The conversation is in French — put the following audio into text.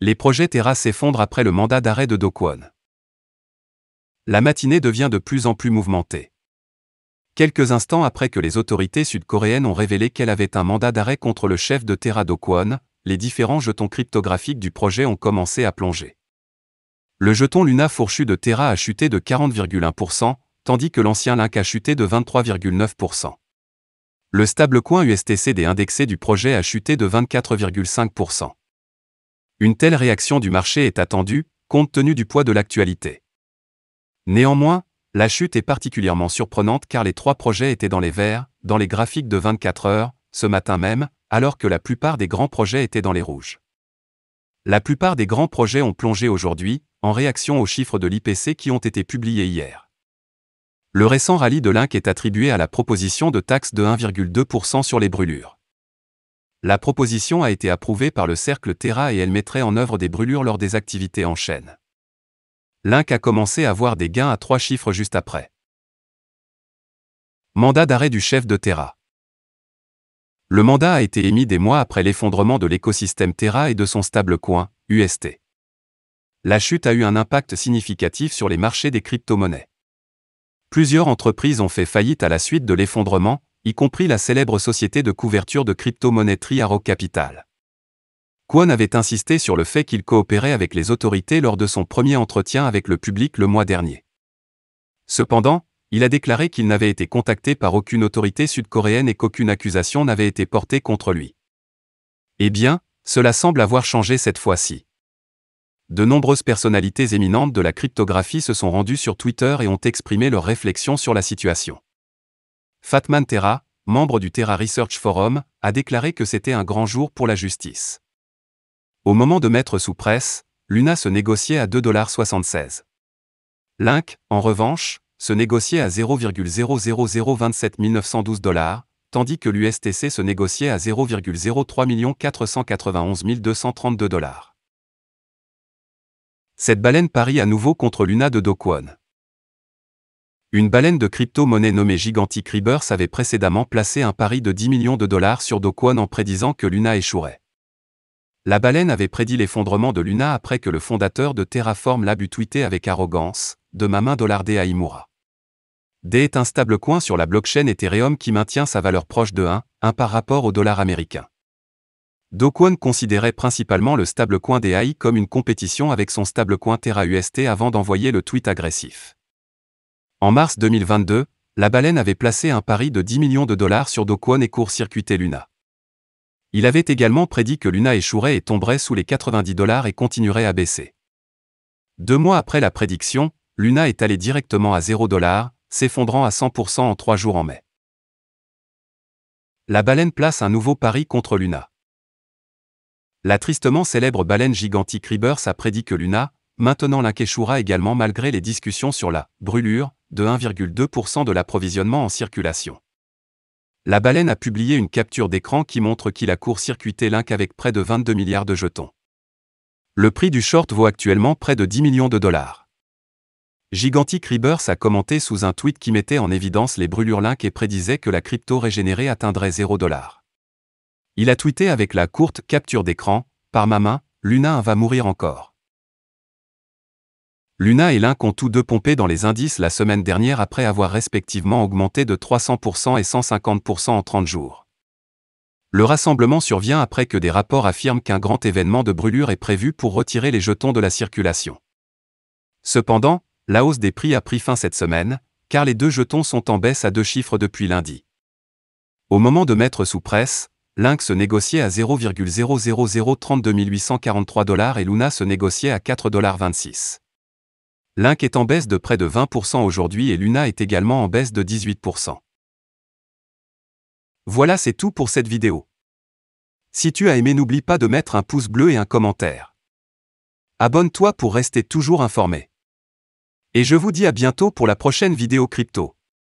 Les projets Terra s'effondrent après le mandat d'arrêt de Do Kwon. La matinée devient de plus en plus mouvementée. Quelques instants après que les autorités sud-coréennes ont révélé qu'elle avait un mandat d'arrêt contre le chef de Terra Do Kwon, les différents jetons cryptographiques du projet ont commencé à plonger. Le jeton Luna fourchu de Terra a chuté de 40,1%, tandis que l'ancien Link a chuté de 23,9%. Le stablecoin USTCD indexé du projet a chuté de 24,5%. Une telle réaction du marché est attendue, compte tenu du poids de l'actualité. Néanmoins, la chute est particulièrement surprenante car les trois projets étaient dans les verts, dans les graphiques de 24 heures, ce matin même, alors que la plupart des grands projets étaient dans les rouges. La plupart des grands projets ont plongé aujourd'hui, en réaction aux chiffres de l'IPC qui ont été publiés hier. Le récent rallye de Link est attribué à la proposition de taxe de 1,2% sur les brûlures. La proposition a été approuvée par le cercle Terra et elle mettrait en œuvre des brûlures lors des activités en chaîne. Link a commencé à voir des gains à 3 chiffres juste après. Mandat d'arrêt du chef de Terra. Le mandat a été émis des mois après l'effondrement de l'écosystème Terra et de son stablecoin, UST. La chute a eu un impact significatif sur les marchés des crypto-monnaies. Plusieurs entreprises ont fait faillite à la suite de l'effondrement, y compris la célèbre société de couverture de crypto-monnaies Tri Arrow Capital. Kwon avait insisté sur le fait qu'il coopérait avec les autorités lors de son premier entretien avec le public le mois dernier. Cependant, il a déclaré qu'il n'avait été contacté par aucune autorité sud-coréenne et qu'aucune accusation n'avait été portée contre lui. Eh bien, cela semble avoir changé cette fois-ci. De nombreuses personnalités éminentes de la cryptographie se sont rendues sur Twitter et ont exprimé leurs réflexions sur la situation. Fatman Terra, membre du Terra Research Forum, a déclaré que c'était un grand jour pour la justice. Au moment de mettre sous presse, Luna se négociait à 2,76 $. Link, en revanche, se négociait à 0,00027 912 $, tandis que l'USTC se négociait à 0,03 491 232 $. Cette baleine parie à nouveau contre Luna de Do Kwon. Une baleine de crypto-monnaie nommée Gigantic Rebirth avait précédemment placé un pari de 10 millions de dollars sur Do Kwon en prédisant que Luna échouerait. La baleine avait prédit l'effondrement de Luna après que le fondateur de Terraform Lab eut tweeté avec arrogance « De ma main $D à Imura ». D est un stablecoin sur la blockchain Ethereum qui maintient sa valeur proche de 1 par rapport au dollar américain. Do Kwon considérait principalement le stablecoin DAI comme une compétition avec son stablecoin Terra UST avant d'envoyer le tweet agressif. En mars 2022, la baleine avait placé un pari de 10 millions de dollars sur Do Kwon et court-circuité Luna. Il avait également prédit que Luna échouerait et tomberait sous les 90 $ et continuerait à baisser. 2 mois après la prédiction, Luna est allé directement à 0 $, s'effondrant à 100% en 3 jours en mai. La baleine place un nouveau pari contre Luna. La tristement célèbre baleine Gigantic Rebirth a prédit que Luna, maintenant Link échouera également malgré les discussions sur la « brûlure » de 1,2% de l'approvisionnement en circulation. La baleine a publié une capture d'écran qui montre qu'il a court-circuité Link avec près de 22 milliards de jetons. Le prix du short vaut actuellement près de 10 millions de dollars. Gigantic Rebirth a commenté sous un tweet qui mettait en évidence les brûlures Link et prédisait que la crypto régénérée atteindrait 0 $. Il a tweeté avec la courte capture d'écran « Par ma main, Luna va mourir encore ». Luna et Link ont tous deux pompé dans les indices la semaine dernière après avoir respectivement augmenté de 300% et 150% en 30 jours. Le rassemblement survient après que des rapports affirment qu'un grand événement de brûlure est prévu pour retirer les jetons de la circulation. Cependant, la hausse des prix a pris fin cette semaine, car les deux jetons sont en baisse à 2 chiffres depuis lundi. Au moment de mettre sous presse, Link se négociait à 0,00032 843 $ et Luna se négociait à 4,26 $. Link est en baisse de près de 20% aujourd'hui et Luna est également en baisse de 18%. Voilà, c'est tout pour cette vidéo. Si tu as aimé, n'oublie pas de mettre un pouce bleu et un commentaire. Abonne-toi pour rester toujours informé. Et je vous dis à bientôt pour la prochaine vidéo crypto.